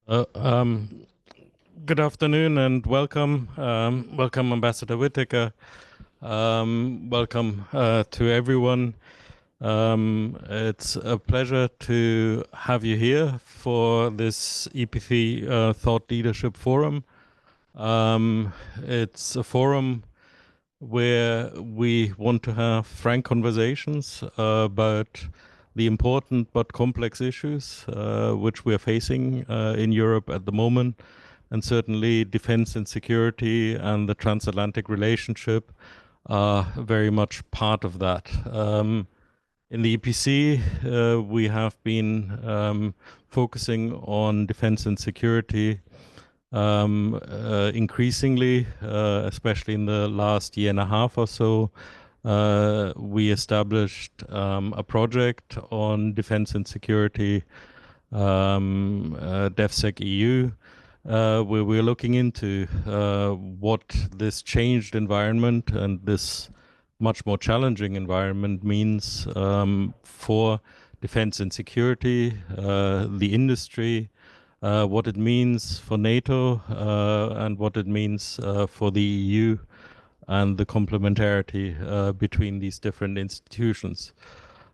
Uh, um, Good afternoon and welcome. Welcome, Ambassador Whitaker. Welcome to everyone. It's a pleasure to have you here for this EPC Thought Leadership Forum. It's a forum where we want to have frank conversations about the important but complex issues which we're facing in Europe at the moment. And certainly, defense and security and the transatlantic relationship are very much part of that. In the EPC, we have been focusing on defense and security increasingly, especially in the last year and a half or so. We established a project on defense and security, DefSec EU, where we're looking into what this changed environment and this much more challenging environment means for defense and security, the industry, what it means for NATO, and what it means for the EU and the complementarity between these different institutions.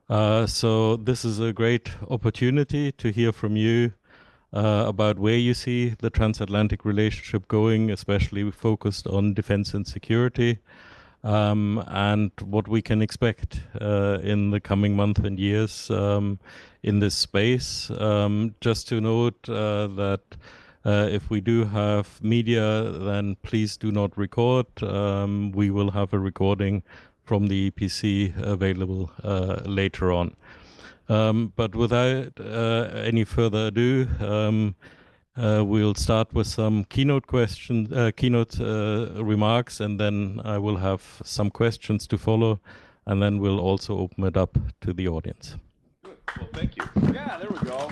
So this is a great opportunity to hear from you about where you see the transatlantic relationship going, especially focused on defense and security, and what we can expect in the coming months and years in this space. Just to note that if we do have media, then please do not record. We will have a recording from the EPC available later on. But without any further ado, we'll start with some keynote remarks, and then I will have some questions to follow, and then we'll also open it up to the audience. Good. Well, thank you. Yeah, there we go.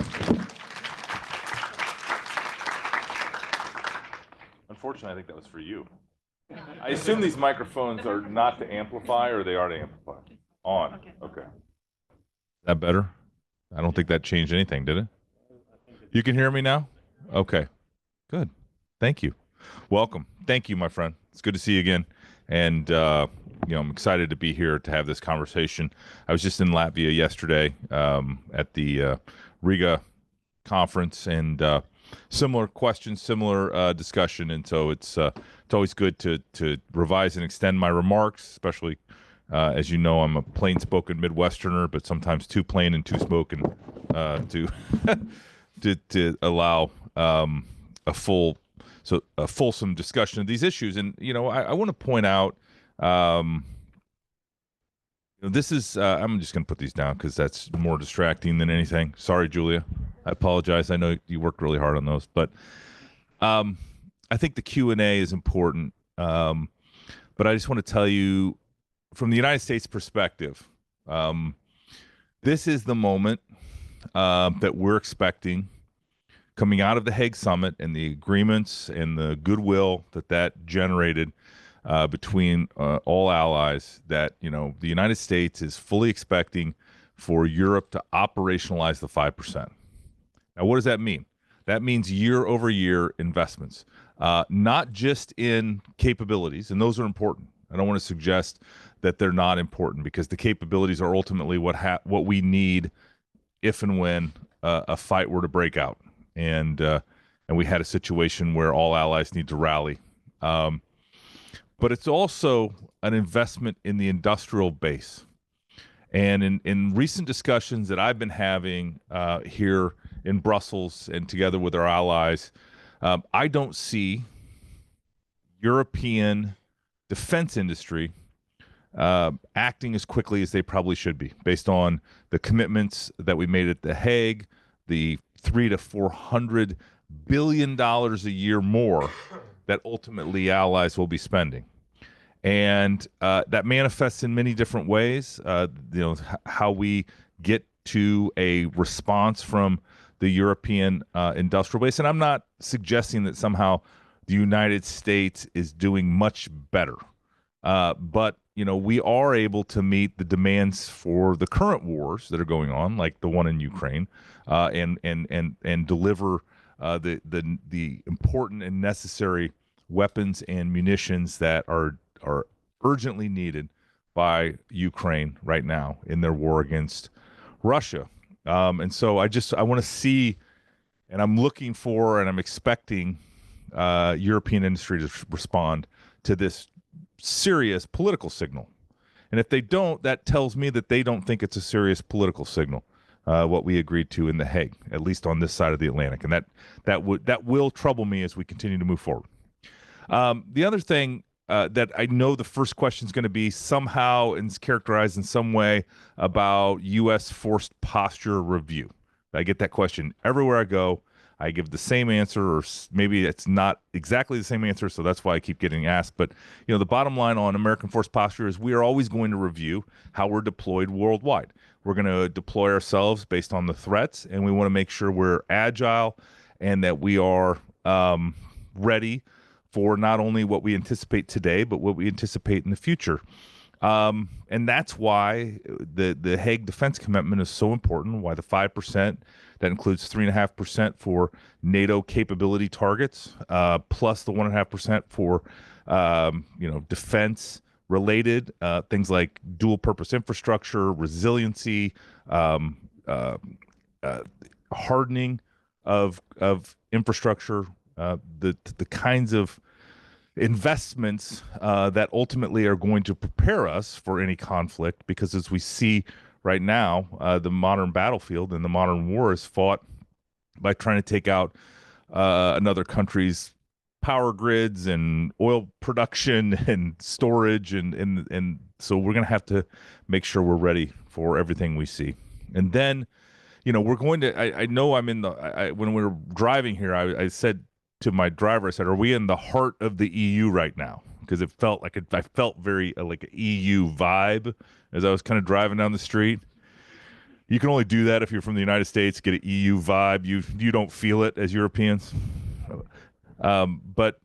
Unfortunately, I think that was for you. I assume these microphones are not to amplify, or they are to amplify? On. Okay. Is that better? I don't think that changed anything, did it? You can hear me now? Okay. Good. Thank you. Welcome. Thank you, my friend. It's good to see you again. And, I'm excited to be here to have this conversation. I was just in Latvia yesterday at the Riga conference, and similar questions, similar discussion. And so it's always good to revise and extend my remarks, especially as you know, I'm a plain-spoken Midwesterner, but sometimes too plain and too spoken to to allow a fulsome discussion of these issues. And I want to point out, this is I'm just going to put these down because that's more distracting than anything. Sorry, Julia. I apologize. I know you worked really hard on those, but I think the Q&A is important. But I just want to tell you, from the United States perspective, this is the moment that we're expecting coming out of the Hague Summit and the agreements and the goodwill that generated between all allies, that the United States is fully expecting for Europe to operationalize the 5%. Now, what does that mean? That means year-over-year investments, not just in capabilities, and those are important. I don't want to suggest that they're not important, because the capabilities are ultimately what we need if and when a fight were to break out, and we had a situation where all allies need to rally. But it's also an investment in the industrial base. And in recent discussions that I've been having here in Brussels and together with our allies, I don't see European defense industry acting as quickly as they probably should be, based on the commitments that we made at The Hague, the $300 to $400 billion a year more that ultimately allies will be spending. And that manifests in many different ways, how we get to a response from the European industrial base. And I'm not suggesting that somehow the United States is doing much better. But we are able to meet the demands for the current wars that are going on, like the one in Ukraine, and deliver the important and necessary weapons and munitions that are urgently needed by Ukraine right now in their war against Russia. And so I want to see, and I'm looking for, and I'm expecting European industry to respond to this serious political signal. And if they don't, that tells me that they don't think it's a serious political signal, what we agreed to in The Hague, at least on this side of the Atlantic. And that will trouble me as we continue to move forward. The other thing that I know the first question is going to be somehow and characterized in some way about U.S. forced posture review. I get that question everywhere I go. I give the same answer, or maybe it's not exactly the same answer, so that's why I keep getting asked. But, the bottom line on American force posture is we are always going to review how we're deployed worldwide. We're going to deploy ourselves based on the threats, and we want to make sure we're agile and that we are ready for not only what we anticipate today, but what we anticipate in the future. And that's why the Hague Defense Commitment is so important, why the 5%, that includes 3.5% for NATO capability targets, plus the 1.5% for, defense related things like dual purpose infrastructure, resiliency, hardening of infrastructure, the kinds of investments that ultimately are going to prepare us for any conflict, because as we see right now, the modern battlefield and the modern war is fought by trying to take out another country's power grids and oil production and storage, and so we're going to have to make sure we're ready for everything we see. And then, we're going to, I know I'm in when we were driving here, I said to my driver, I said, are we in the heart of the EU right now? Because it felt like I felt very like an EU vibe as I was kind of driving down the street. You can only do that if you're from the United States, get an EU vibe. You don't feel it as Europeans. But,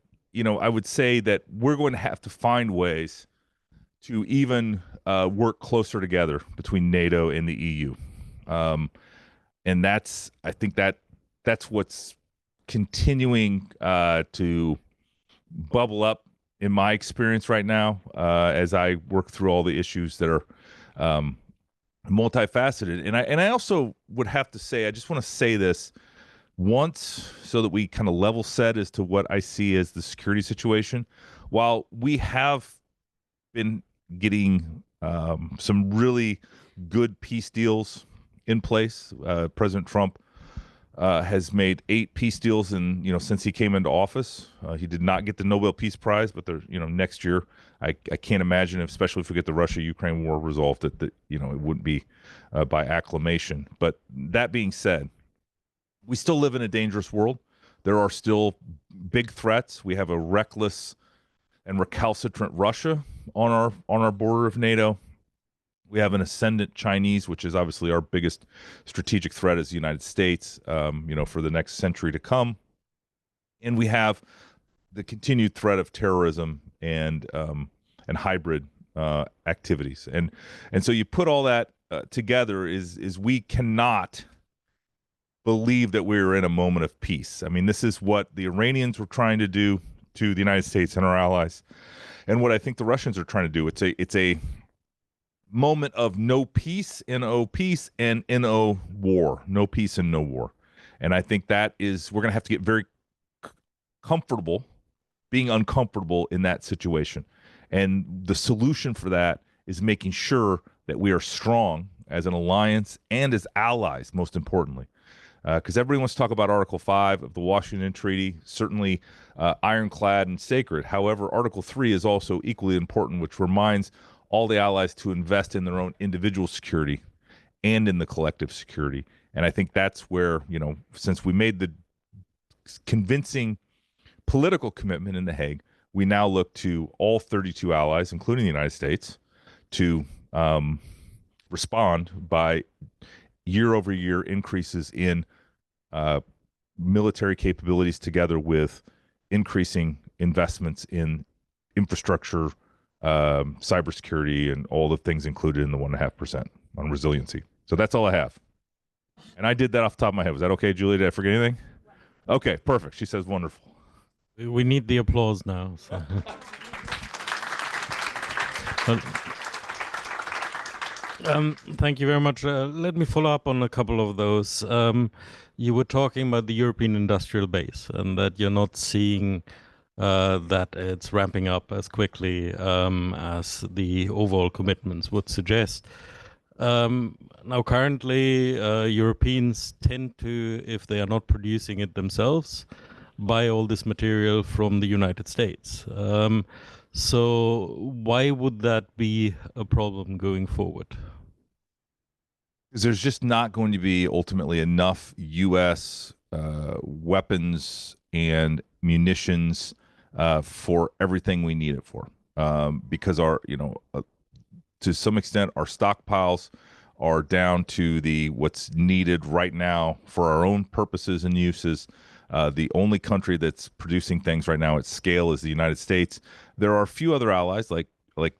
I would say that we're going to have to find ways to even work closer together between NATO and the EU. And I think that's what's continuing to bubble up in my experience right now as I work through all the issues that are multifaceted. And I also would have to say, I just want to say this once so that we kind of level set as to what I see as the security situation. While we have been getting some really good peace deals in place, President Trump has made 8 peace deals since he came into office. He did not get the Nobel Peace Prize, but next year, I can't imagine, especially if we get the Russia-Ukraine war resolved, that it wouldn't be by acclamation. But that being said, we still live in a dangerous world. There are still big threats. We have a reckless and recalcitrant Russia on our border of NATO. We have an ascendant Chinese, which is obviously our biggest strategic threat as the United States, for the next century to come. And we have the continued threat of terrorism and hybrid activities. And so you put all that together is we cannot believe that we're in a moment of peace. I mean, this is what the Iranians were trying to do to the United States and our allies, and what I think the Russians are trying to do. It's a moment of no peace, N-O peace, and N-O war. No peace and no war. And I think that is, we're going to have to get very comfortable being uncomfortable in that situation. And the solution for that is making sure that we are strong as an alliance and as allies, most importantly. Because everybody wants to talk about Article 5 of the Washington Treaty, certainly ironclad and sacred. However, Article 3 is also equally important, which reminds all the allies to invest in their own individual security and in the collective security. And I think that's where, since we made the convincing political commitment in The Hague, we now look to all 32 allies, including the United States, to respond by year-over-year increases in military capabilities, together with increasing investments in infrastructure, cybersecurity, and all the things included in the 1.5% on resiliency. So that's all I have. And I did that off the top of my head. Was that okay, Julie? Did I forget anything? Okay, perfect. She says wonderful. We need the applause now. So. Thank you very much. Let me follow up on a couple of those. You were talking about the European industrial base and that you're not seeing that it's ramping up as quickly as the overall commitments would suggest. Now, currently, Europeans tend to, if they are not producing it themselves, buy all this material from the United States. So why would that be a problem going forward? Because there's just not going to be ultimately enough U.S. Weapons and munitions for everything we need it for. Because to some extent, our stockpiles are down to what's needed right now for our own purposes and uses. The only country that's producing things right now at scale is the United States. There are a few other allies like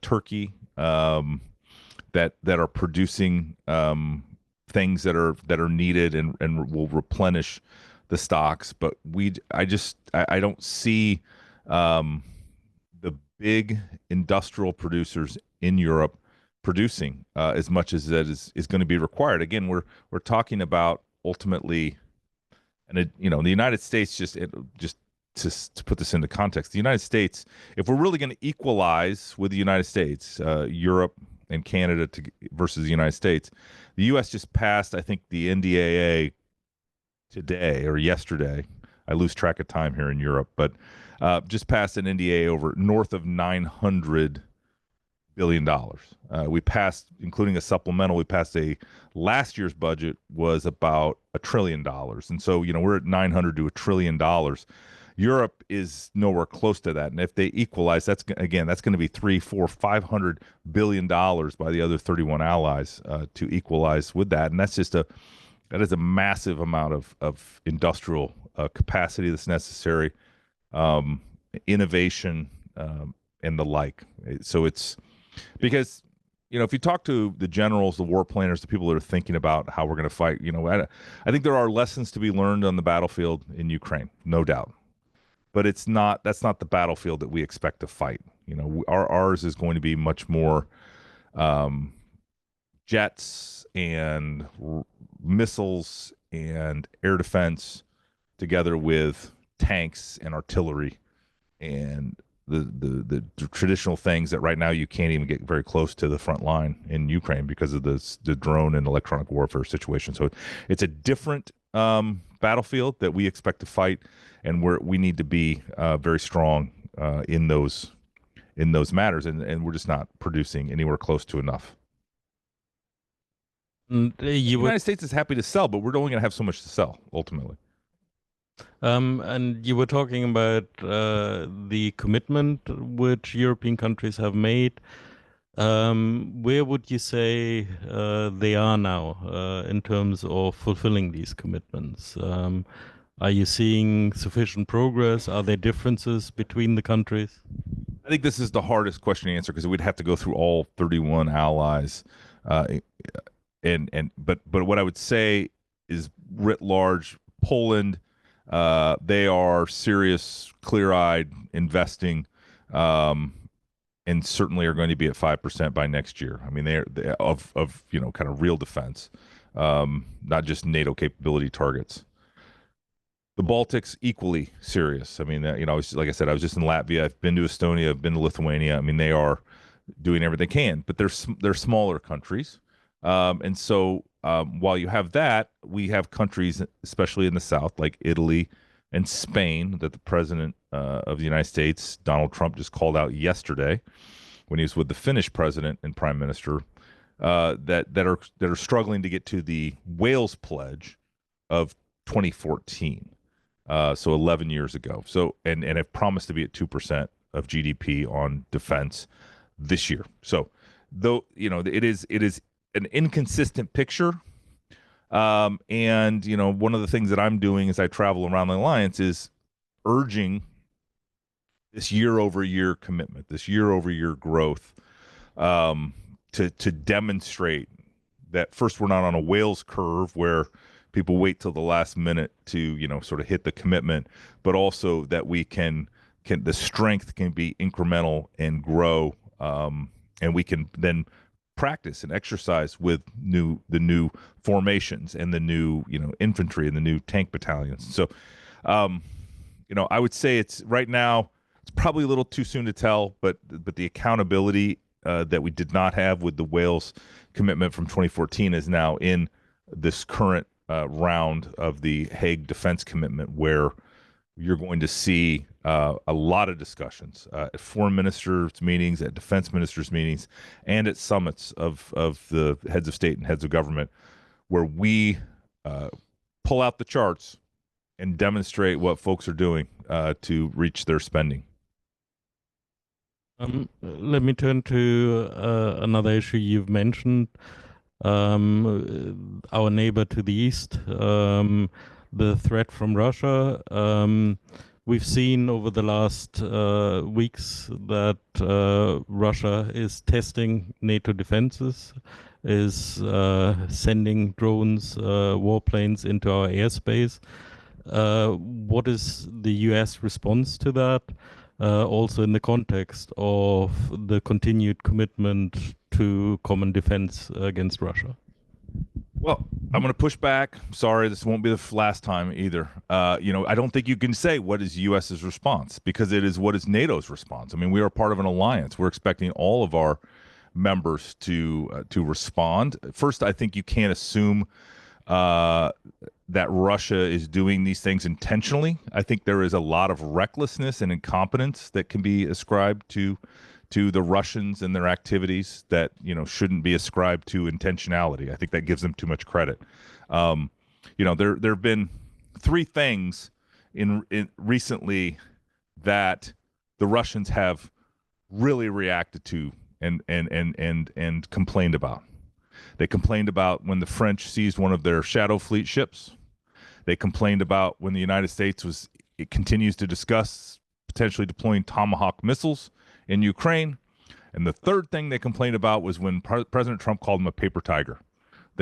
Turkey that are producing things that are needed and will replenish the stocks. But I don't see the big industrial producers in Europe producing as much as that is going to be required. Again, we're talking about ultimately, and the United States just to put this into context, the United States, if we're really going to equalize with the United States, Europe and Canada versus the United States, the U.S. just passed, I think, the NDAA today or yesterday. I lose track of time here in Europe, but just passed an NDAA over north of $900 billion. We passed, including a supplemental, last year's budget was about $1 trillion. And so, we're at 900 to $1 trillion. Europe is nowhere close to that. And if they equalize, that's going to be $300, $400, $500 billion by the other 31 allies to equalize with that. And that is a massive amount of industrial capacity that's necessary, innovation, and the like. So it's because, if you talk to the generals, the war planners, the people that are thinking about how we're going to fight, I think there are lessons to be learned on the battlefield in Ukraine, no doubt. But that's not the battlefield that we expect to fight. Ours is going to be much more jets and missiles and air defense together with tanks and artillery and the traditional things that right now you can't even get very close to the front line in Ukraine because of the drone and electronic warfare situation. So it's a different battlefield that we expect to fight, and we need to be very strong in those matters, and we're just not producing anywhere close to enough. The United States is happy to sell, but we're only going to have so much to sell ultimately. And you were talking about the commitment which European countries have made. Where would you say they are now in terms of fulfilling these commitments? Are you seeing sufficient progress? Are there differences between the countries? I think this is the hardest question to answer because we'd have to go through all 31 allies. But what I would say is writ large, Poland, they are serious, clear-eyed investing, and certainly are going to be at 5% by next year. I mean, they're of kind of real defense, not just NATO capability targets. The Baltics equally serious. I mean, like I said, I was just in Latvia. I've been to Estonia. I've been to Lithuania. I mean, they are doing everything they can, but they're smaller countries, and so while you have that, we have countries, especially in the south, like Italy and Spain, that the president of the United States, Donald Trump, just called out yesterday when he was with the Finnish president and prime minister, that are struggling to get to the Wales pledge of 2014. So 11 years ago. So and have promised to be at 2% of GDP on defense this year. So though it is an inconsistent picture. And one of the things that I'm doing as I travel around the alliance is urging this year-over-year commitment, this year-over-year growth, to demonstrate that first we're not on a Wales curve where people wait till the last minute to, sort of hit the commitment, but also that we can the strength can be incremental and grow, and we can then practice and exercise with the new formations and the new, infantry and the new tank battalions. So, I would say it's right now, it's probably a little too soon to tell, but the accountability that we did not have with the Wales commitment from 2014 is now in this current round of the Hague Defense Commitment, where you're going to see a lot of discussions at foreign ministers' meetings, at defense ministers' meetings, and at summits of the heads of state and heads of government, where we pull out the charts and demonstrate what folks are doing to reach their spending. Let me turn to another issue you've mentioned. Our neighbor to the east, the threat from Russia. We've seen over the last weeks that Russia is testing NATO defenses, is sending drones, warplanes into our airspace. What is the US response to that? Also in the context of the continued commitment to common defense against Russia? Well, I'm going to push back. Sorry, this won't be the last time either. I don't think you can say what is U.S.'s response, because it is what is NATO's response. I mean, we are part of an alliance. We're expecting all of our members to respond. First, I think you can't assume that Russia is doing these things intentionally. I think there is a lot of recklessness and incompetence that can be ascribed to the Russians and their activities that shouldn't be ascribed to intentionality. I think that gives them too much credit. There have been three things in recently that the Russians have really reacted to and complained about. They complained about when the French seized one of their Shadow Fleet ships. They complained about when the United States continues to discuss potentially deploying Tomahawk missiles in Ukraine. And the third thing they complained about was when President Trump called them a paper tiger.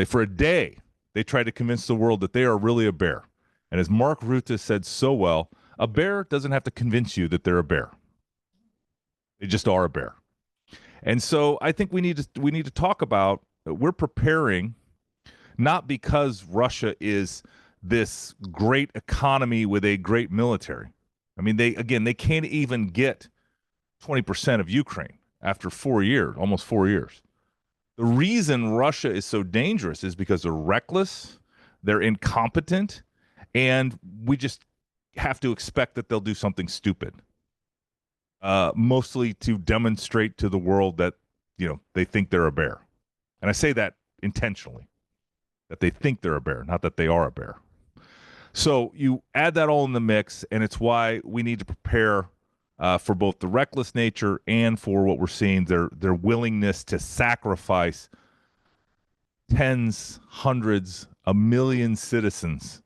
For a day, they tried to convince the world that they are really a bear. And as Mark Rutte said so well, a bear doesn't have to convince you that they're a bear. They just are a bear. And so I think we need to talk about, we're preparing not because Russia is this great economy with a great military. I mean, they can't even get 20% of Ukraine after 4 years, almost 4 years. The reason Russia is so dangerous is because they're reckless, they're incompetent, and we just have to expect that they'll do something stupid, mostly to demonstrate to the world that, they think they're a bear. And I say that intentionally, that they think they're a bear, not that they are a bear. So you add that all in the mix, and it's why we need to prepare for both the reckless nature and for what we're seeing, their willingness to sacrifice tens, hundreds, a million citizens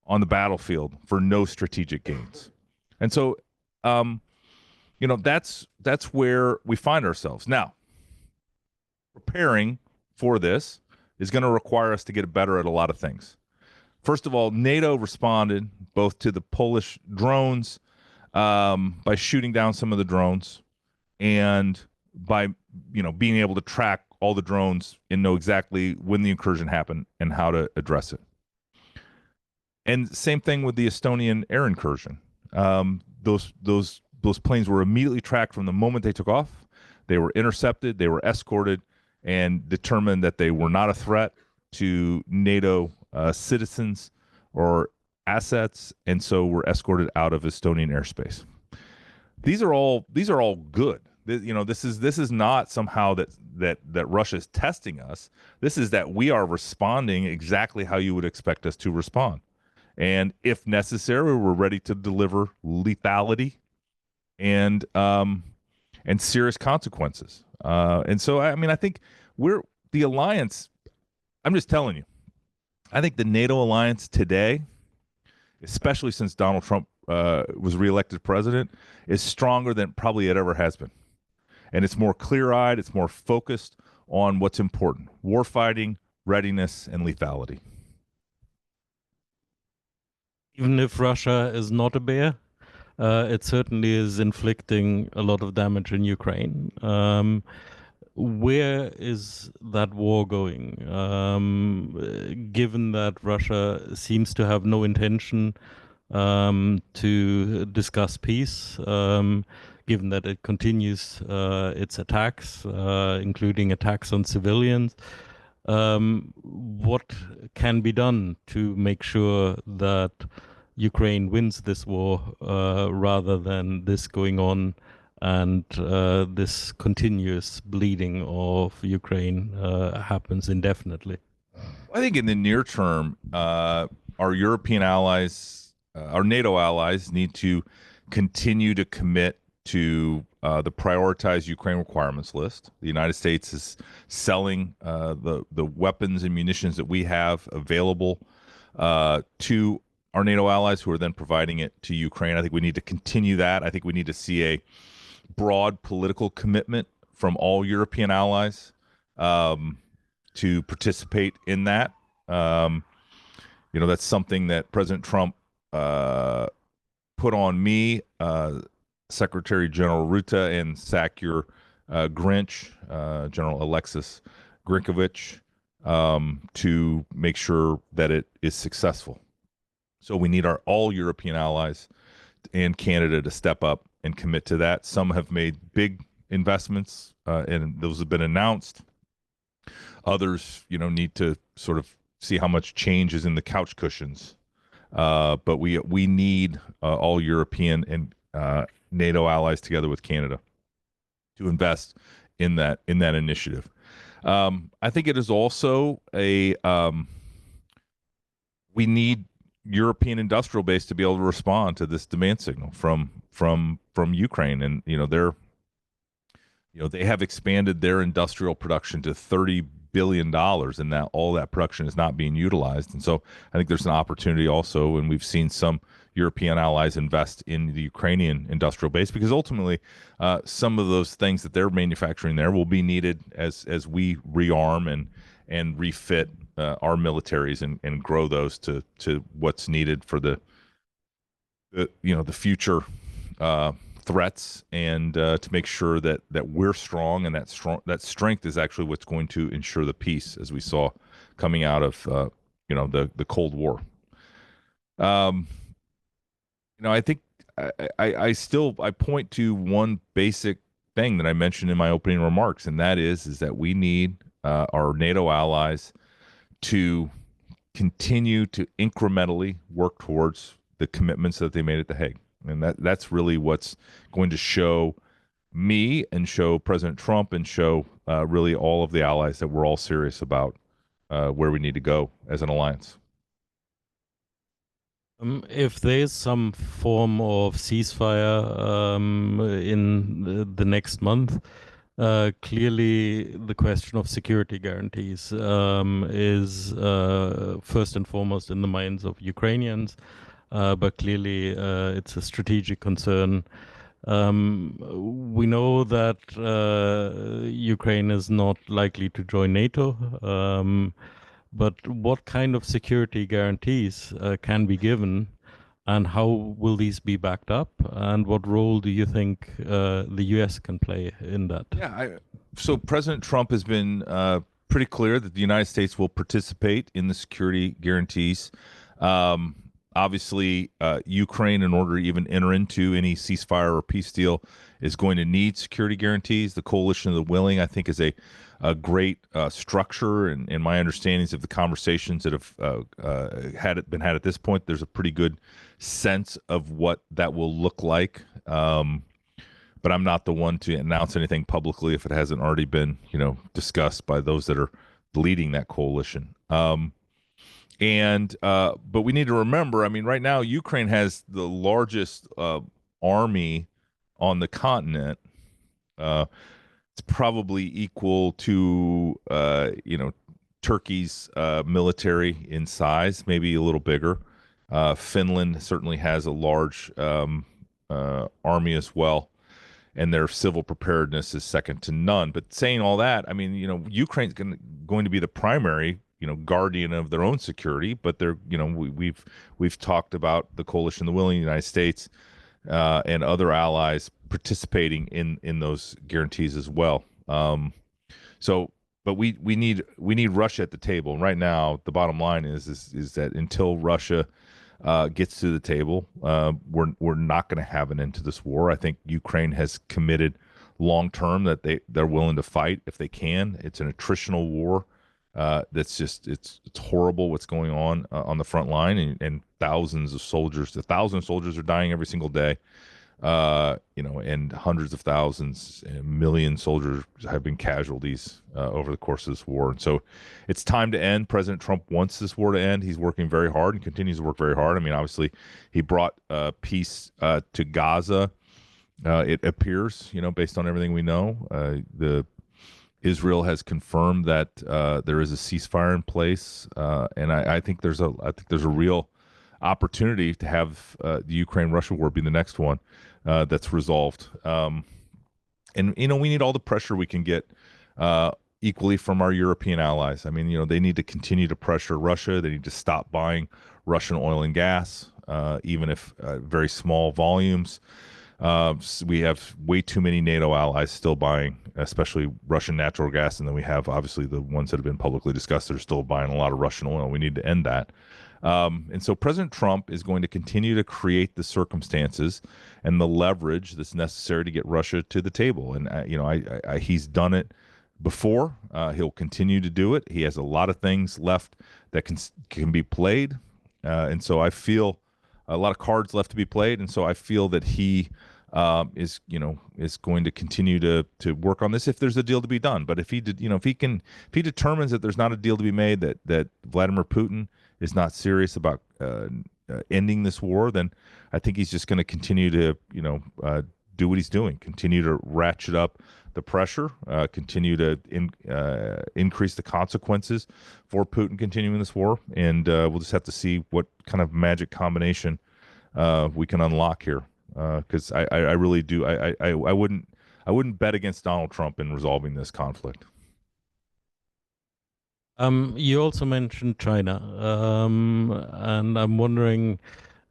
on the battlefield for no strategic gains. And so, that's where we find ourselves. Now, preparing for this is going to require us to get better at a lot of things. First of all, NATO responded both to the Polish drones by shooting down some of the drones, and by being able to track all the drones and know exactly when the incursion happened and how to address it. And same thing with the Estonian air incursion. Those planes were immediately tracked from the moment they took off. They were intercepted, they were escorted, and determined that they were not a threat to NATO citizens or assets, and so were escorted out of Estonian airspace. These are all good. This is not somehow that Russia is testing us. This is that we are responding exactly how you would expect us to respond, and if necessary, we're ready to deliver lethality and serious consequences. And so, I think we're the alliance. I'm just telling you, I think the NATO alliance today, especially since Donald Trump was reelected president, is stronger than probably it ever has been. And it's more clear-eyed, it's more focused on what's important: warfighting, readiness, and lethality. Even if Russia is not a bear, it certainly is inflicting a lot of damage in Ukraine. Where is that war going? Given that Russia seems to have no intention to discuss peace, given that it continues its attacks, including attacks on civilians, what can be done to make sure that Ukraine wins this war rather than this going on and this continuous bleeding of Ukraine happens indefinitely? I think in the near term, our European allies, our NATO allies, need to continue to commit to the prioritized Ukraine requirements list. The United States is selling the weapons and munitions that we have available to our NATO allies, who are then providing it to Ukraine. I think we need to continue that. I think we need to see a broad political commitment from all European allies to participate in that. That's something that President Trump put on me, Secretary General Ruta, and SACEUR Grinch, General Alexis Grinkovich, to make sure that it is successful. So we need our all European allies and Canada to step up and commit to that. Some have made big investments, and those have been announced. Others, need to sort of see how much change is in the couch cushions. But we need all European and NATO allies together with Canada to invest in that initiative. I think it is also we need European industrial base to be able to respond to this demand signal from Ukraine, and they have expanded their industrial production to $30 billion, and that all that production is not being utilized. And so I think there's an opportunity also, and we've seen some European allies invest in the Ukrainian industrial base, because ultimately some of those things that they're manufacturing there will be needed as we rearm and refit our militaries and grow those to what's needed for the future threats, and to make sure that we're strong, and that strength is actually what's going to ensure the peace, as we saw coming out of the Cold War. I think I point to one basic thing that I mentioned in my opening remarks, and that is that we need our NATO allies to continue to incrementally work towards the commitments that they made at The Hague. And that's really what's going to show me and show President Trump and show really all of the allies that we're all serious about where we need to go as an alliance. If there's some form of ceasefire in the next month, clearly the question of security guarantees is first and foremost in the minds of Ukrainians, but clearly it's a strategic concern. We know that Ukraine is not likely to join NATO. But what kind of security guarantees can be given, and how will these be backed up? And what role do you think the U.S. can play in that? Yeah, so President Trump has been pretty clear that the United States will participate in the security guarantees. Obviously, Ukraine, in order to even enter into any ceasefire or peace deal, is going to need security guarantees. The Coalition of the Willing, I think, is a great structure, and my understandings of the conversations that have been had at this point, there's a pretty good sense of what that will look like. But I'm not the one to announce anything publicly if it hasn't already been, discussed by those that are leading that coalition. But we need to remember, right now Ukraine has the largest army on the continent. It's probably equal to Turkey's military in size, maybe a little bigger. Finland certainly has a large army as well, and their civil preparedness is second to none. But saying all that, Ukraine's going to be the primary guardian of their own security, but they're, we've talked about the coalition, the willing United States and other allies participating in those guarantees as well. So, but we need Russia at the table. And right now, the bottom line is that until Russia gets to the table, we're not going to have an end to this war. I think Ukraine has committed long term that they're willing to fight if they can. It's an attritional war. That's just it's horrible what's going on the front line, and thousands of soldiers, 1,000 soldiers are dying every single day. And hundreds of thousands, and million soldiers have been casualties over the course of this war. And so it's time to end. President Trump wants this war to end. He's working very hard and continues to work very hard. I mean, obviously, he brought peace to Gaza. It appears, based on everything we know, Israel has confirmed that there is a ceasefire in place, and I think there's a real opportunity to have the Ukraine-Russia war be the next one that's resolved. And we need all the pressure we can get equally from our European allies. I mean, they need to continue to pressure Russia. They need to stop buying Russian oil and gas, even if very small volumes. We have way too many NATO allies still buying, especially Russian natural gas, and then we have obviously the ones that have been publicly discussed that are still buying a lot of Russian oil. We need to end that. And so President Trump is going to continue to create the circumstances and the leverage that's necessary to get Russia to the table. And he's done it before. He'll continue to do it. He has a lot of things left that can be played, and so I feel a lot of cards left to be played. And so I feel that he is going to continue to work on this if there's a deal to be done. But if he determines that there's not a deal to be made, that Vladimir Putin is not serious about ending this war, then I think he's just going to continue to do what he's doing, continue to ratchet up the pressure, continue to increase the consequences for Putin continuing this war, and we'll just have to see what kind of magic combination we can unlock here. Because I really do. I wouldn't bet against Donald Trump in resolving this conflict. You also mentioned China, and I'm wondering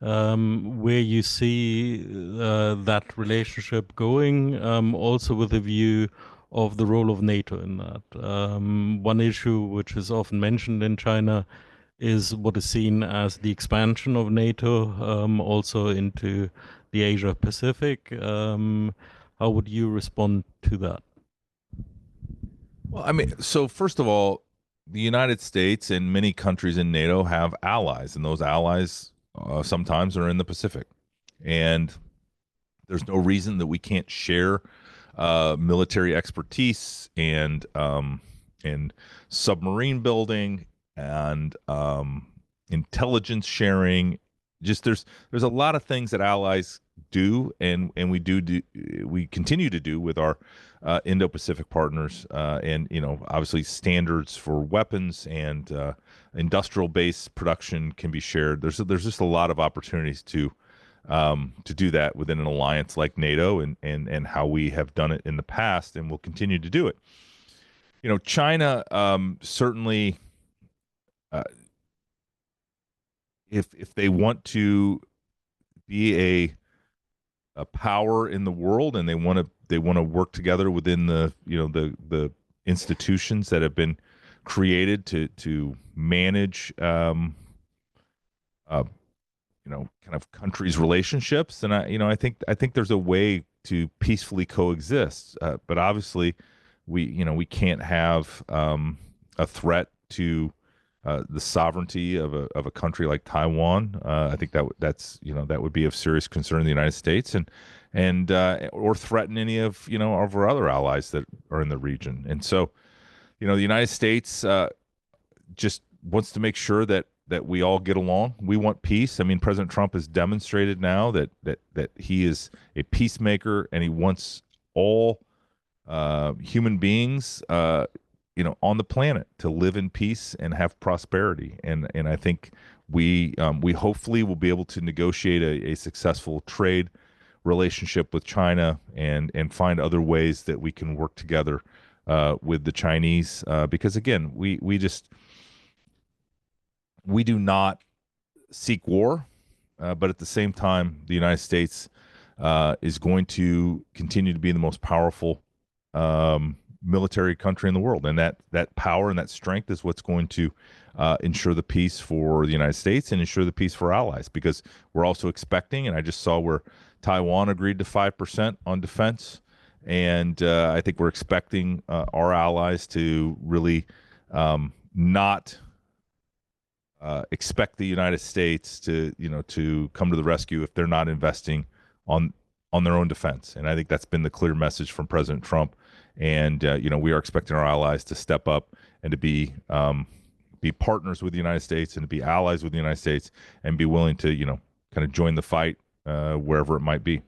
where you see that relationship going, also with a view of the role of NATO in that. One issue which is often mentioned in China is what is seen as the expansion of NATO, also into the Asia-Pacific. How would you respond to that? Well, I mean, so first of all, the United States and many countries in NATO have allies, and those allies sometimes are in the Pacific. And there's no reason that we can't share military expertise and submarine building and intelligence sharing. Just there's a lot of things that allies do, and we continue to do with our Indo-Pacific partners, and obviously standards for weapons and industrial base production can be shared. There's just a lot of opportunities to do that within an alliance like NATO, and how we have done it in the past and will continue to do it. China certainly, if they want to be a power in the world, and they want to work together within the institutions that have been created to manage kind of countries' relationships, then I think there's a way to peacefully coexist. But obviously, we can't have a threat to the sovereignty of a country like Taiwan. I think that would be of serious concern in the United States, and or threaten any of our other allies that are in the region. And so, the United States just wants to make sure that we all get along. We want peace. I mean, President Trump has demonstrated now that he is a peacemaker, and he wants all human beings on the planet to live in peace and have prosperity. And I think we hopefully will be able to negotiate a successful trade relationship with China, and find other ways that we can work together with the Chinese, because again, we just we do not seek war, but at the same time, the United States is going to continue to be the most powerful military country in the world, and that power and that strength is what's going to ensure the peace for the United States and ensure the peace for allies. Because we're also expecting, and I just saw where Taiwan agreed to 5% on defense, and I think we're expecting our allies to really not expect the United States to come to the rescue if they're not investing on their own defense. And I think that's been the clear message from President Trump. And we are expecting our allies to step up and to be partners with the United States and to be allies with the United States and be willing to kind of join the fight wherever it might be.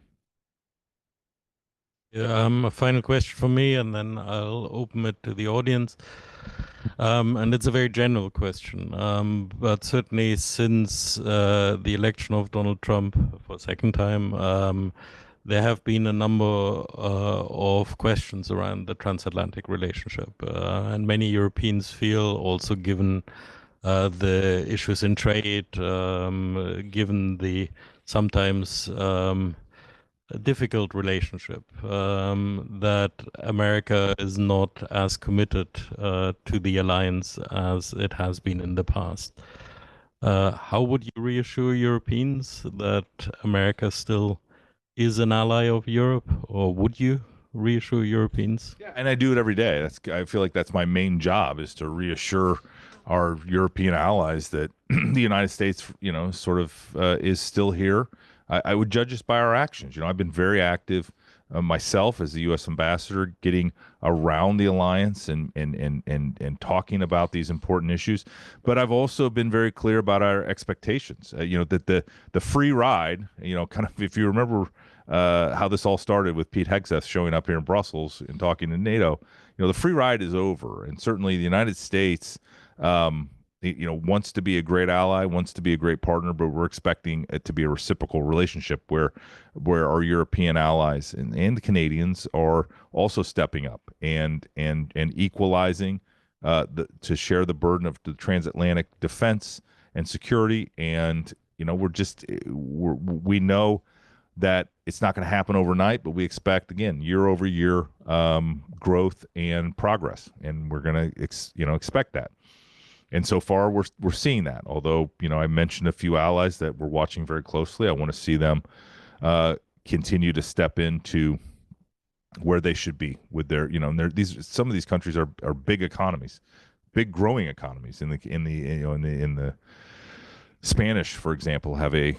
A final question from me, and then I'll open it to the audience. And it's a very general question, but certainly since the election of Donald Trump for a second time, there have been a number of questions around the transatlantic relationship. And many Europeans feel, also given the issues in trade, given the sometimes a difficult relationship, that America is not as committed to the alliance as it has been in the past. How would you reassure Europeans that America still is an ally of Europe, or would you reassure Europeans? Yeah, and I do it every day. I feel like that's my main job, is to reassure our European allies that the United States, sort of is still here. I would judge us by our actions. I've been very active myself as the U.S. ambassador, getting around the alliance and talking about these important issues. But I've also been very clear about our expectations. That the free ride, kind of, if you remember how this all started with Pete Hegseth showing up here in Brussels and talking to NATO, the free ride is over. And certainly the United States, wants to be a great ally, wants to be a great partner, but we're expecting it to be a reciprocal relationship where our European allies and the Canadians are also stepping up and equalizing to share the burden of the transatlantic defense and security. And we know that it's not going to happen overnight, but we expect, again, year over year growth and progress, and we're going to expect that. And so far, we're seeing that. Although, I mentioned a few allies that we're watching very closely. I want to see them continue to step into where they should be with their, some of these countries are big economies, big growing economies. In the Spanish, for example, have a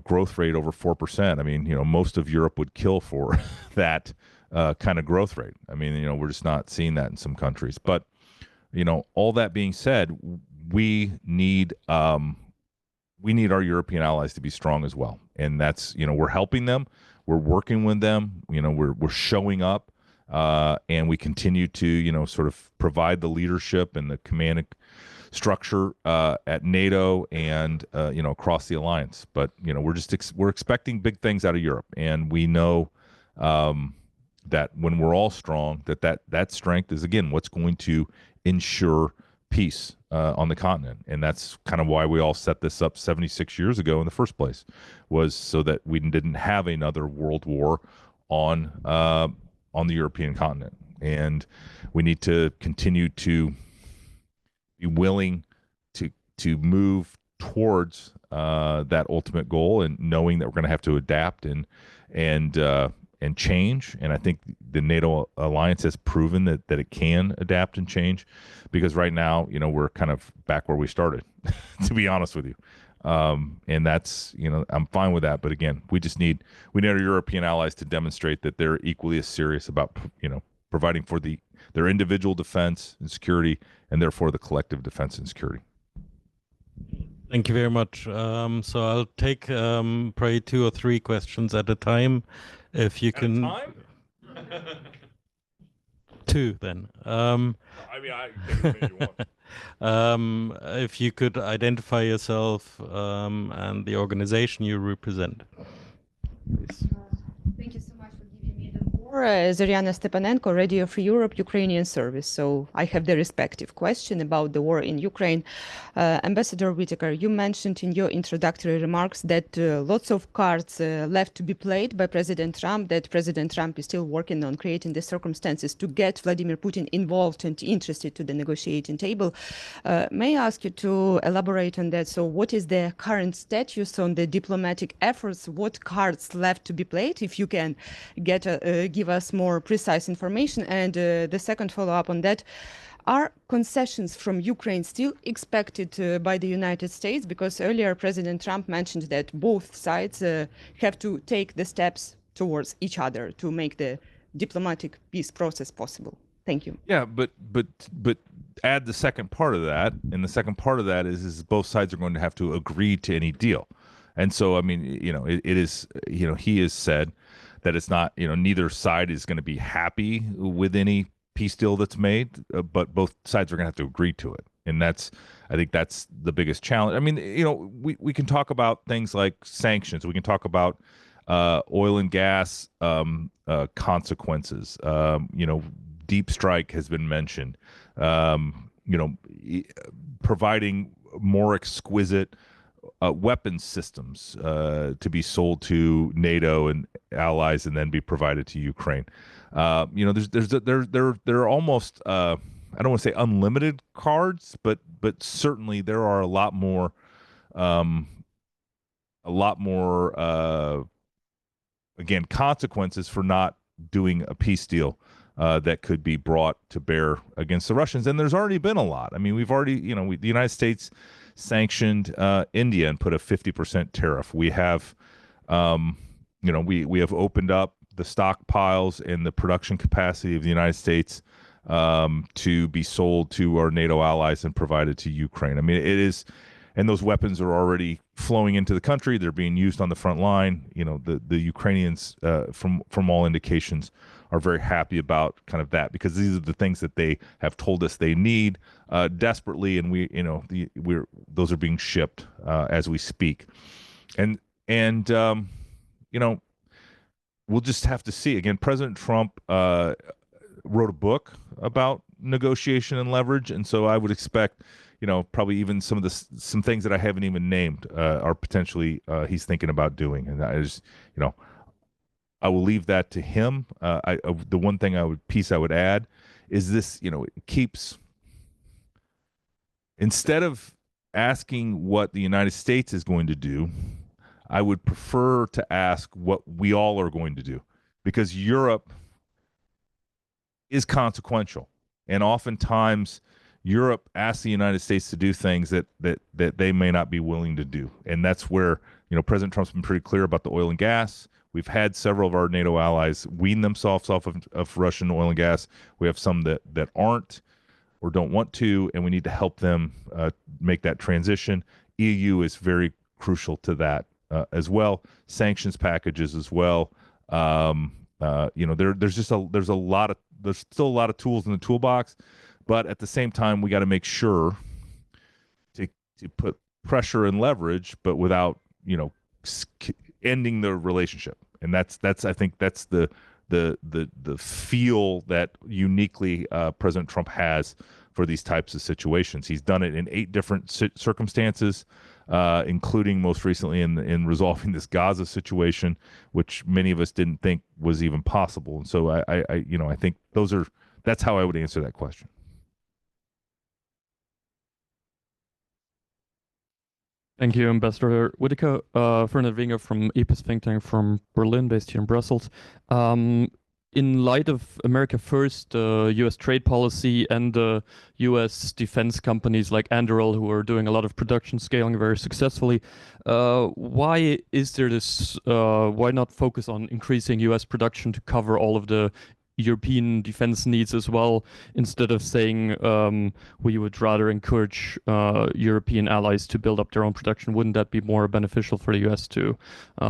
growth rate over 4%. I mean, most of Europe would kill for that kind of growth rate. I mean, we're just not seeing that in some countries, but. All that being said, we need our European allies to be strong as well, and that's we're helping them, we're working with them, we're showing up, and we continue to sort of provide the leadership and the command structure at NATO and across the alliance. But we're expecting big things out of Europe, and we know that when we're all strong, that strength is again what's going to ensure peace on the continent. And that's kind of why we all set this up 76 years ago in the first place, was so that we didn't have another world war on the European continent. And we need to continue to be willing to move towards that ultimate goal, and knowing that we're going to have to adapt and change. And I think the NATO alliance has proven that it can adapt and change, because right now, we're kind of back where we started, to be honest with you. And that's, I'm fine with that. But again, we need our European allies to demonstrate that they're equally as serious about, providing for their individual defense and security, and therefore the collective defense and security. Thank you very much. So I'll take probably 2 or 3 questions at a time. If you can. Time? 2 then. I take as many as you want. If you could identify yourself and the organization you represent, please. Thank you so much for giving me the floor. Zoriana Stepanenko, Radio Free Europe, Ukrainian service. So I have the respective question about the war in Ukraine. Ambassador Whitaker, you mentioned in your introductory remarks that lots of cards left to be played by President Trump, that President Trump is still working on creating the circumstances to get Vladimir Putin involved and interested to the negotiating table. May I ask you to elaborate on that? So what is the current status on the diplomatic efforts? What cards left to be played, if you can give us more precise information? And the second follow-up on that, are concessions from Ukraine still expected by the United States? Because earlier President Trump mentioned that both sides have to take the steps towards each other to make the diplomatic peace process possible. Thank you. Yeah, but add the second part of that, and the second part of that is both sides are going to have to agree to any deal. And so, I mean, it is, he has said that it's not, neither side is going to be happy with any peace deal that's made, but both sides are going to have to agree to it. And I think that's the biggest challenge. I mean, we can talk about things like sanctions. We can talk about oil and gas consequences. Deep strike has been mentioned. Providing more exquisite weapons systems to be sold to NATO and allies and then be provided to Ukraine. There are almost I don't want to say unlimited cards, but certainly there are a lot more again consequences for not doing a peace deal that could be brought to bear against the Russians. And there's already been a lot. I mean, we've already, the United States sanctioned India and put a 50% tariff. We have, we have opened up the stockpiles and the production capacity of the United States to be sold to our NATO allies and provided to Ukraine. I mean, it is, and those weapons are already flowing into the country. They're being used on the front line. The Ukrainians, from all indications, are very happy about kind of that, because these are the things that they have told us they need desperately, and those are being shipped as we speak, and we'll just have to see. Again, President Trump wrote a book about negotiation and leverage, and so I would expect, probably even some things that I haven't even named are potentially he's thinking about doing, and I just, I will leave that to him. The one thing I would add is this, it keeps, instead of asking what the United States is going to do, I would prefer to ask what we all are going to do, because Europe is consequential. And oftentimes Europe asks the United States to do things that they may not be willing to do. And that's where, President Trump's been pretty clear about the oil and gas. We've had several of our NATO allies wean themselves off of Russian oil and gas. We have some that aren't or don't want to, and we need to help them make that transition. EU is very crucial to that as well. Sanctions packages as well. There's still a lot of tools in the toolbox, but at the same time, we got to make sure to put pressure and leverage, but without ending the relationship. And that's I think that's the feel that uniquely President Trump has for these types of situations. He's done it in 8 different circumstances, including most recently in resolving this Gaza situation, which many of us didn't think was even possible. And so I think that's how I would answer that question. Thank you, Ambassador Whitaker. Fernand Winger from EPC think tank from Berlin, based here in Brussels. In light of America First, U.S. trade policy, and U.S. defense companies like Anduril, who are doing a lot of production scaling very successfully, why is there this? Why not focus on increasing U.S. production to cover all of the European defense needs as well, instead of saying we would rather encourage European allies to build up their own production? Wouldn't that be more beneficial for the US to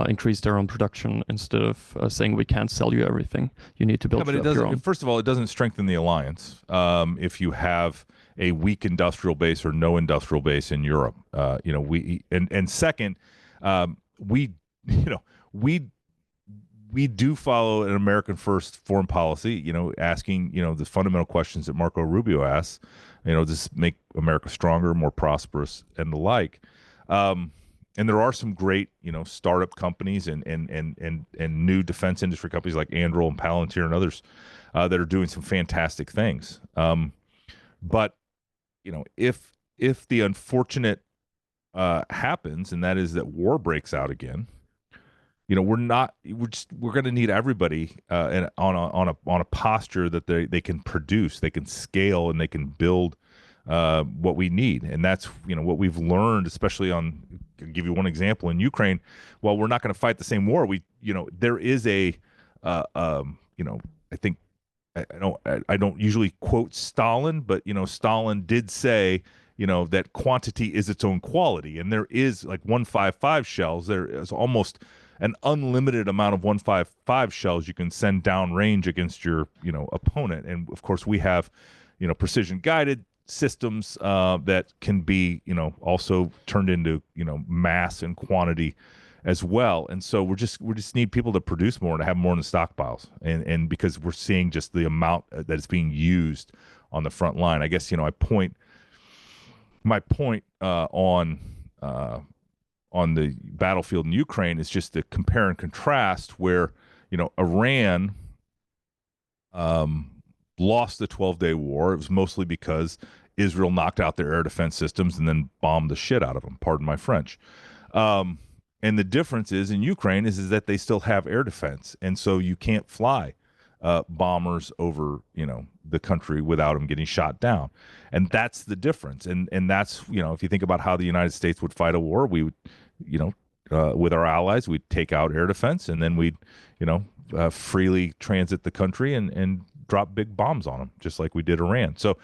increase their own production, instead of saying we can't sell you everything, you need to build but it your own? First of all, it doesn't strengthen the alliance if you have a weak industrial base or no industrial base in Europe. And second, we we do follow an American first foreign policy, asking, the fundamental questions that Marco Rubio asks, does make America stronger, more prosperous, and the like. And there are some great, startup companies and new defense industry companies like Anduril and Palantir and others that are doing some fantastic things. But, if the unfortunate happens, and that is that war breaks out again, we're going to need everybody on a posture that they can produce, they can scale, and they can build what we need. And that's what we've learned, especially I'll give you one example in Ukraine. While we're not going to fight the same war, there is I think I don't usually quote Stalin, but Stalin did say that quantity is its own quality, and there is like 155 shells. There is almost an unlimited amount of 155 shells you can send downrange against your opponent. And of course we have precision guided systems that can be also turned into mass and quantity as well. And so we just need people to produce more and to have more in the stockpiles, and because we're seeing just the amount that is being used on the front line. I guess my point on the battlefield in Ukraine is just to compare and contrast where, Iran lost the 12-day war. It was mostly because Israel knocked out their air defense systems and then bombed the shit out of them. Pardon my French. And the difference is in Ukraine is that they still have air defense. And so you can't fly bombers over, the country without them getting shot down. And that's the difference. And that's, if you think about how the United States would fight a war, we would, with our allies, we'd take out air defense, and then we'd, freely transit the country and drop big bombs on them, just like we did Iran. So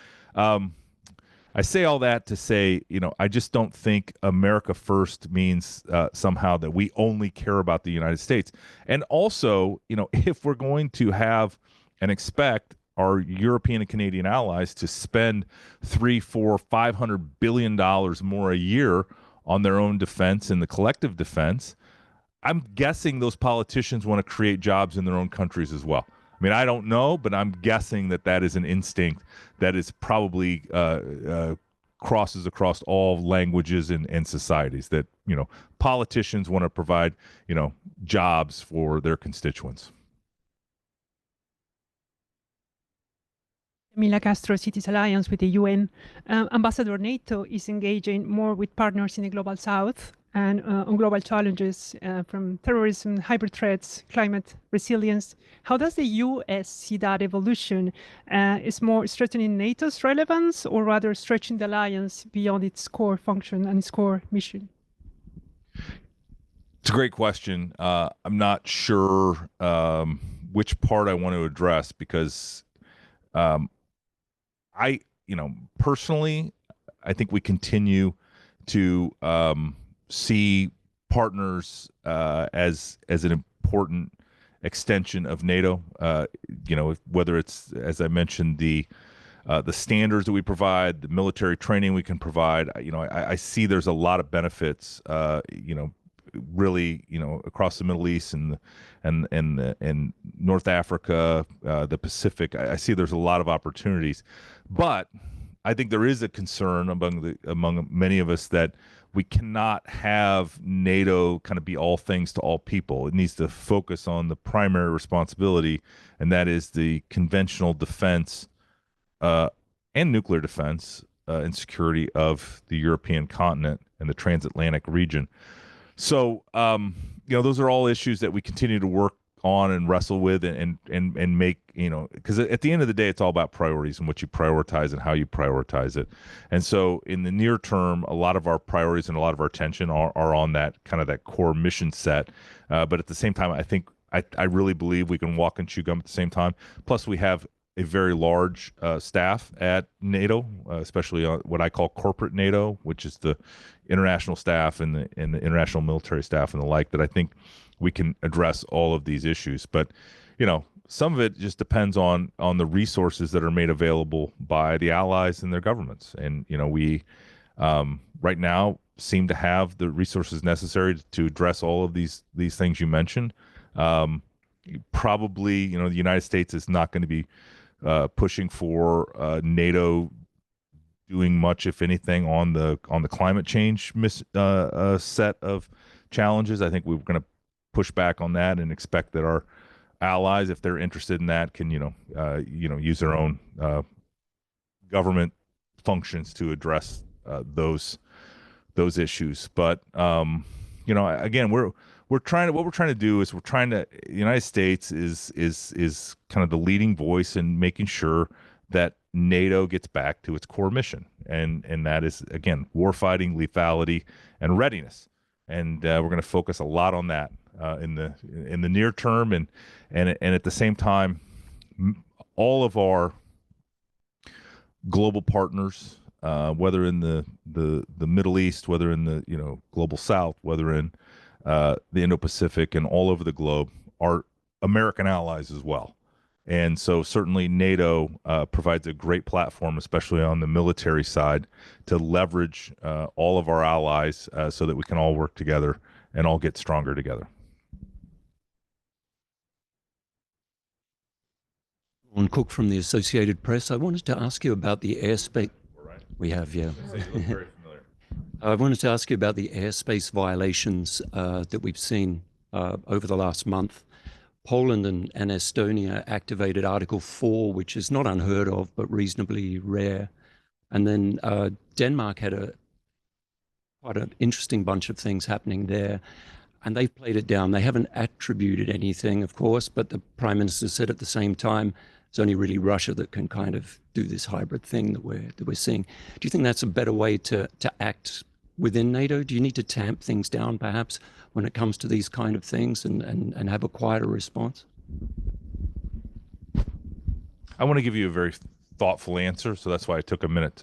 I say all that to say, I just don't think America first means somehow that we only care about the United States. And also, if we're going to have and expect our European and Canadian allies to spend $300, $400, $500 billion more a year on their own defense and the collective defense, I'm guessing those politicians want to create jobs in their own countries as well. I mean, I don't know, but I'm guessing that is an instinct that is probably crosses across all languages and societies, that, politicians want to provide, jobs for their constituents. Camila Castro, Cities Alliance with the UN. Ambassador, NATO is engaging more with partners in the Global South and on global challenges from terrorism, hybrid threats, climate resilience. How does the US see that evolution? Is more strengthening NATO's relevance, or rather stretching the alliance beyond its core function and its core mission? It's a great question. I'm not sure which part I want to address, because personally, I think we continue to see partners as an important extension of NATO. Whether it's, as I mentioned, the standards that we provide, the military training we can provide. I see there's a lot of benefits. Really, across the Middle East and North Africa, the Pacific. I see there's a lot of opportunities, but I think there is a concern among many of us that we cannot have NATO kind of be all things to all people. It needs to focus on the primary responsibility, and that is the conventional defense and nuclear defense and security of the European continent and the transatlantic region. So, those are all issues that we continue to work on and wrestle with and make, because at the end of the day, it's all about priorities and what you prioritize and how you prioritize it. And so in the near term, a lot of our priorities and a lot of our attention are on that kind of that core mission set. But at the same time, I think I really believe we can walk and chew gum at the same time. Plus, we have a very large staff at NATO, especially what I call corporate NATO, which is the international staff and the international military staff and the like, that I think we can address all of these issues. But, some of it just depends on the resources that are made available by the allies and their governments. And, we right now seem to have the resources necessary to address all of these things you mentioned. probably, you know, the United States is not going to be pushing for NATO doing much, if anything, on the climate change set of challenges. I think we're going to push back on that and expect that our allies, if they're interested in that, can use their own government functions to address those issues. But again, we're trying to do is the United States is kind of the leading voice in making sure that NATO gets back to its core mission, and that is, again, warfighting, lethality, and readiness. And we're going to focus a lot on that in the near term, and at the same time, all of our global partners, whether in the Middle East, whether in the global South, whether in the Indo-Pacific, and all over the globe, are American allies as well. And so certainly NATO provides a great platform, especially on the military side, to leverage all of our allies so that we can all work together and all get stronger together. Ron Cook from the Associated Press. I wanted to ask you about the airspace. We have, yeah. Very familiar. I wanted to ask you about the airspace violations that we've seen over the last month. Poland and Estonia activated Article 4, which is not unheard of, but reasonably rare. And then Denmark had quite an interesting bunch of things happening there, and they've played it down. They haven't attributed anything, of course, but the Prime Minister said at the same time, it's only really Russia that can kind of do this hybrid thing that we're seeing. Do you think that's a better way to act within NATO? Do you need to tamp things down, perhaps, when it comes to these kind of things and have a quieter response? I want to give you a very thoughtful answer, so that's why I took a minute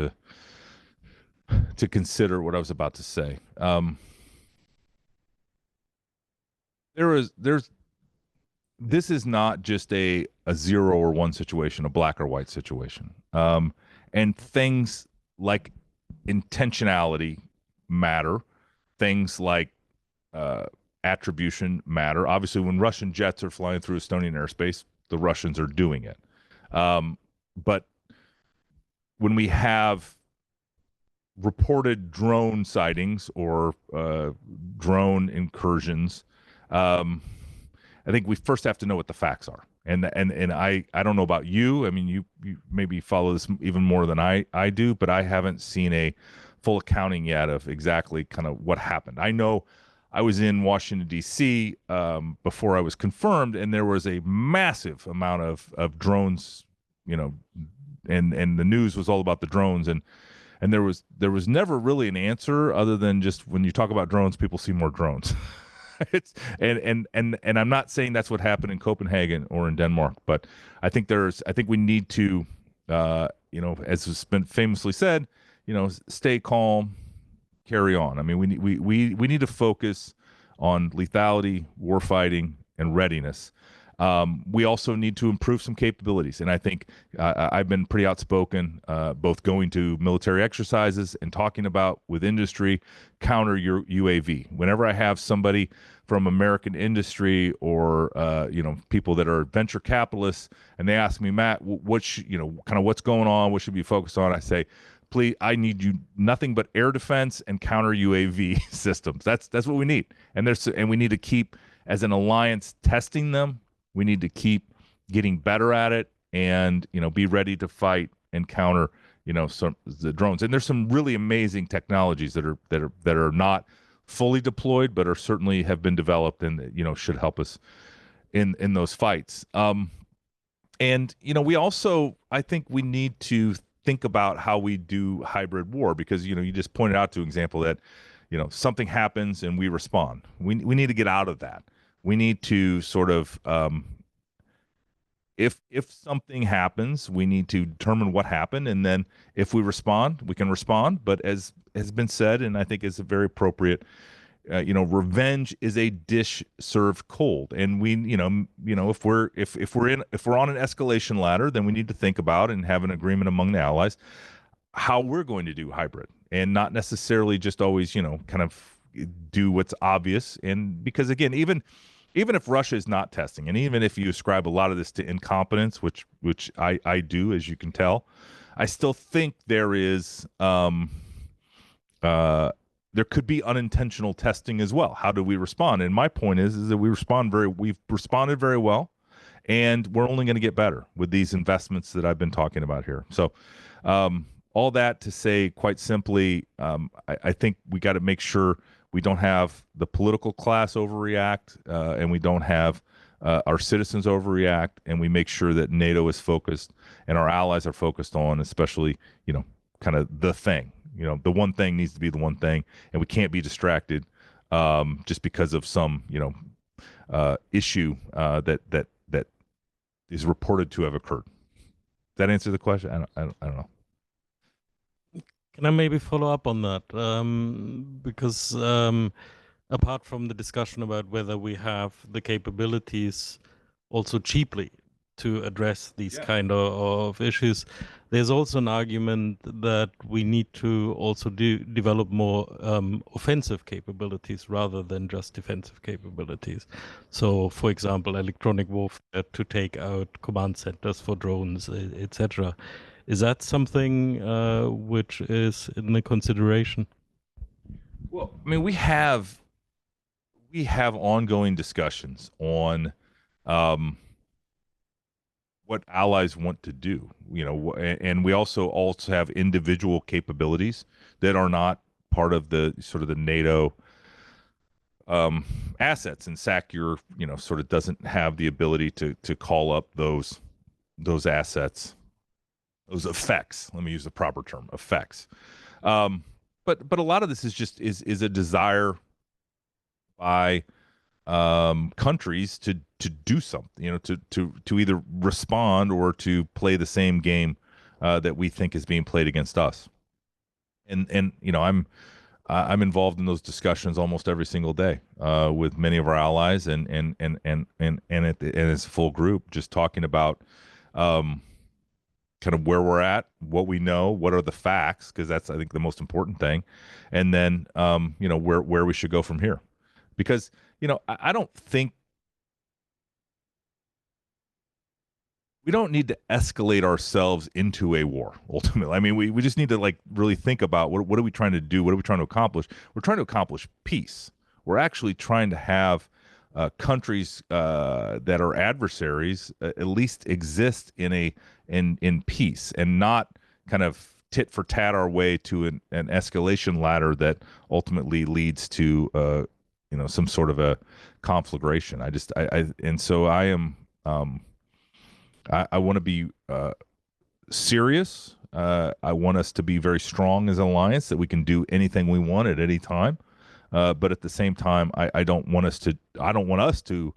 to consider what I was about to say. This is not just a 0 or 1 situation, a black or white situation. And things like intentionality matter. Things like attribution matter. Obviously, when Russian jets are flying through Estonian airspace, the Russians are doing it. But when we have reported drone sightings or drone incursions, I think we first have to know what the facts are. And I don't know about you. I mean, you maybe follow this even more than I do, but I haven't seen a full accounting yet of exactly kind of what happened. I know I was in Washington, D.C. Before I was confirmed, and there was a massive amount of drones, and the news was all about the drones, and there was never really an answer other than just when you talk about drones, people see more drones. And I'm not saying that's what happened in Copenhagen or in Denmark, but I think we need to, as has been famously said, stay calm, carry on. I mean, we need to focus on lethality, warfighting, and readiness. We also need to improve some capabilities, and I think I've been pretty outspoken, both going to military exercises and talking about with industry counter your UAV. Whenever I have somebody from American industry or people that are venture capitalists, and they ask me, Matt, what's going on? What should we focus on? I say, please, I need you nothing but air defense and counter UAV systems. That's what we need, and we need to keep, as an alliance, testing them. We need to keep getting better at it, and be ready to fight and counter the drones. And there's some really amazing technologies that are not fully deployed, but are certainly have been developed and should help us in those fights. And we also, I think we need to think about how we do hybrid war, because you just pointed out to an example that something happens and we respond. We need to get out of that. We need to sort of, if something happens, we need to determine what happened, and then if we respond, we can respond. But as has been said, and I think is very appropriate, revenge is a dish served cold, and we, if we're on an escalation ladder, then we need to think about and have an agreement among the allies how we're going to do hybrid, and not necessarily just always, kind of do what's obvious. And because again, even even if Russia is not testing, and even if you ascribe a lot of this to incompetence, which I do, as you can tell, I still think there is there could be unintentional testing as well. How do we respond? And my point is that we've responded very well, and we're only going to get better with these investments that I've been talking about here. So all that to say, quite simply, I think we got to make sure we don't have the political class overreact, and we don't have our citizens overreact, and we make sure that NATO is focused and our allies are focused on, especially, kind of the thing. The one thing needs to be the one thing, and we can't be distracted just because of some, issue that is reported to have occurred. Does that answer the question? I don't know. Can I maybe follow up on that? Because apart from the discussion about whether we have the capabilities also cheaply to address these kind of issues, there's also an argument that we need to also develop more offensive capabilities rather than just defensive capabilities. So, for example, electronic warfare to take out command centers for drones, etc. Is that something which is in the consideration? Well, I mean, we have ongoing discussions on what allies want to do, and we also have individual capabilities that are not part of the sort of the NATO assets, and SACEUR, sort of doesn't have the ability to call up those assets, those effects. Let me use the proper term, effects. But a lot of this is just is a desire by countries to do something, to either respond or to play the same game that we think is being played against us. And I'm involved in those discussions almost every single day with many of our allies and as a full group, just talking about kind of where we're at, what we know, what are the facts, because that's, I think, the most important thing, and then where we should go from here. Because I don't think we don't need to escalate ourselves into a war, ultimately. I mean, we just need to really think about what are we trying to do? What are we trying to accomplish? We're trying to accomplish peace. We're actually trying to have countries that are adversaries at least exist in peace, and not kind of tit for tat our way to an escalation ladder that ultimately leads to some sort of a conflagration. I want to be serious. I want us to be very strong as an alliance, that we can do anything we want at any time. But at the same time, I don't want us to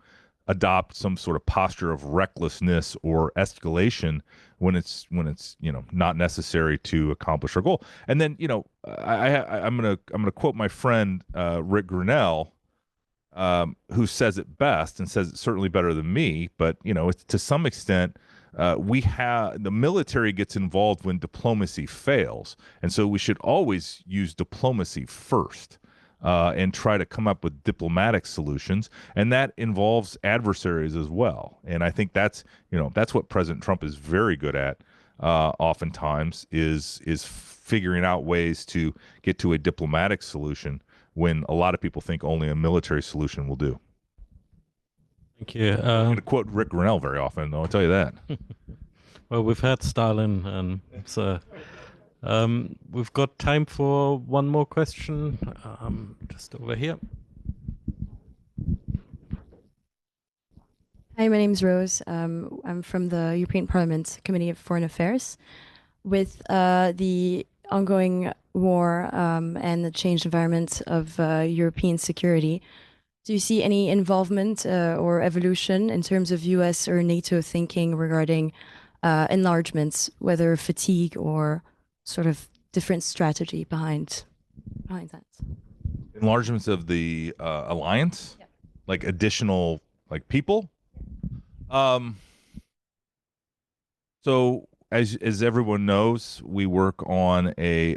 adopt some sort of posture of recklessness or escalation when it's not necessary to accomplish our goal. And then I'm gonna quote my friend Rick Grinnell, who says it best and says it certainly better than me. But it's, to some extent, the military gets involved when diplomacy fails, and so we should always use diplomacy first. And try to come up with diplomatic solutions, and that involves adversaries as well. And I think that's what President Trump is very good at. Oftentimes, is figuring out ways to get to a diplomatic solution when a lot of people think only a military solution will do. Thank you. I'm going to quote Rick Grinnell very often, though. I'll tell you that. Well, we've had Stalin, and so. We've got time for one more question, just over here. Hi, my name is Rose. I'm from the European Parliament Committee of Foreign Affairs. With the ongoing war and the changed environment of European security, do you see any involvement or evolution in terms of US or NATO thinking regarding enlargements, whether fatigue or sort of different strategy behind that? Enlargements of the alliance, like additional people. So as everyone knows, we work on a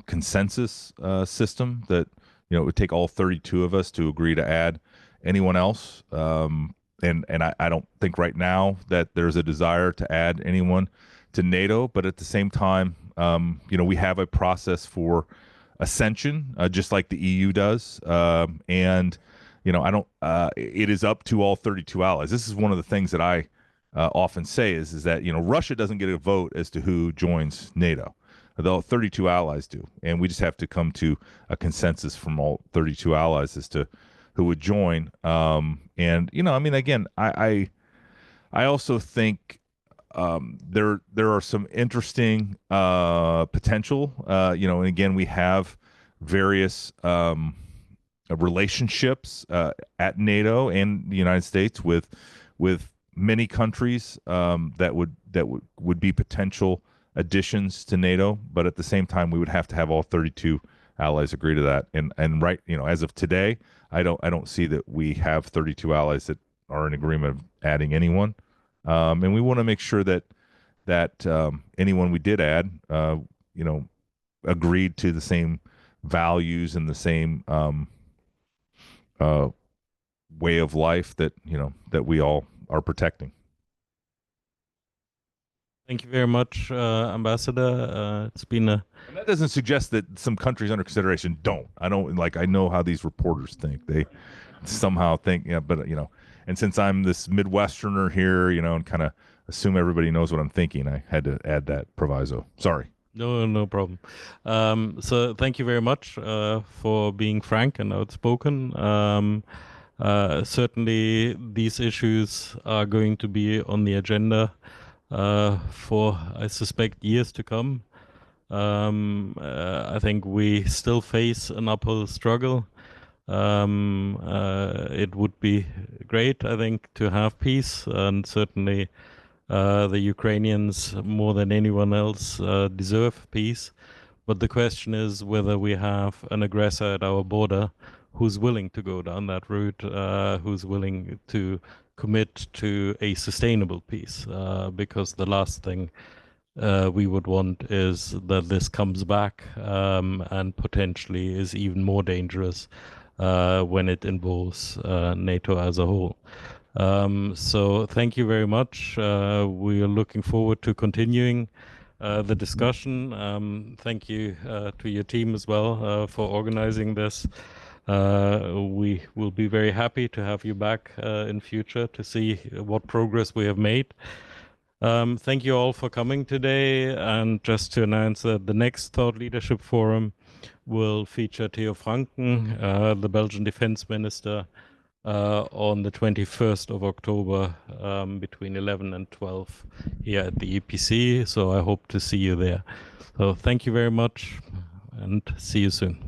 consensus system that it would take all 32 of us to agree to add anyone else. And I don't think right now that there's a desire to add anyone to NATO, but at the same time, we have a process for ascension, just like the EU does. And I don't. It is up to all 32 allies. This is one of the things that I often say is that Russia doesn't get a vote as to who joins NATO, though 32 allies do, and we just have to come to a consensus from all 32 allies as to who would join. And again, I also think there are some interesting potential. And again, we have various relationships at NATO and the United States with many countries that would be potential additions to NATO, but at the same time, we would have to have all 32 allies agree to that. And right, as of today, I don't see that we have 32 allies that are in agreement of adding anyone. And we want to make sure that anyone we did add, agreed to the same values and the same way of life that we all are protecting. Thank you very much, Ambassador. It's been a... And that doesn't suggest that some countries under consideration don't. I know how these reporters think. They somehow think, and since I'm this Midwesterner here, and kind of assume everybody knows what I'm thinking, I had to add that proviso. Sorry. No problem. So thank you very much for being frank and outspoken. Certainly these issues are going to be on the agenda for, I suspect, years to come. I think we still face an uphill struggle. It would be great, I think, to have peace, and certainly the Ukrainians, more than anyone else, deserve peace. But the question is whether we have an aggressor at our border who's willing to go down that route, who's willing to commit to a sustainable peace, because the last thing we would want is that this comes back and potentially is even more dangerous when it involves NATO as a whole. So thank you very much. We are looking forward to continuing the discussion. Thank you to your team as well for organizing this. We will be very happy to have you back in future to see what progress we have made. Thank you all for coming today, and just to announce that the next Thought Leadership Forum will feature Theo Franken, the Belgian Defense Minister, on the 21st of October between 11 and 12 here at the EPC. So I hope to see you there. So thank you very much and see you soon.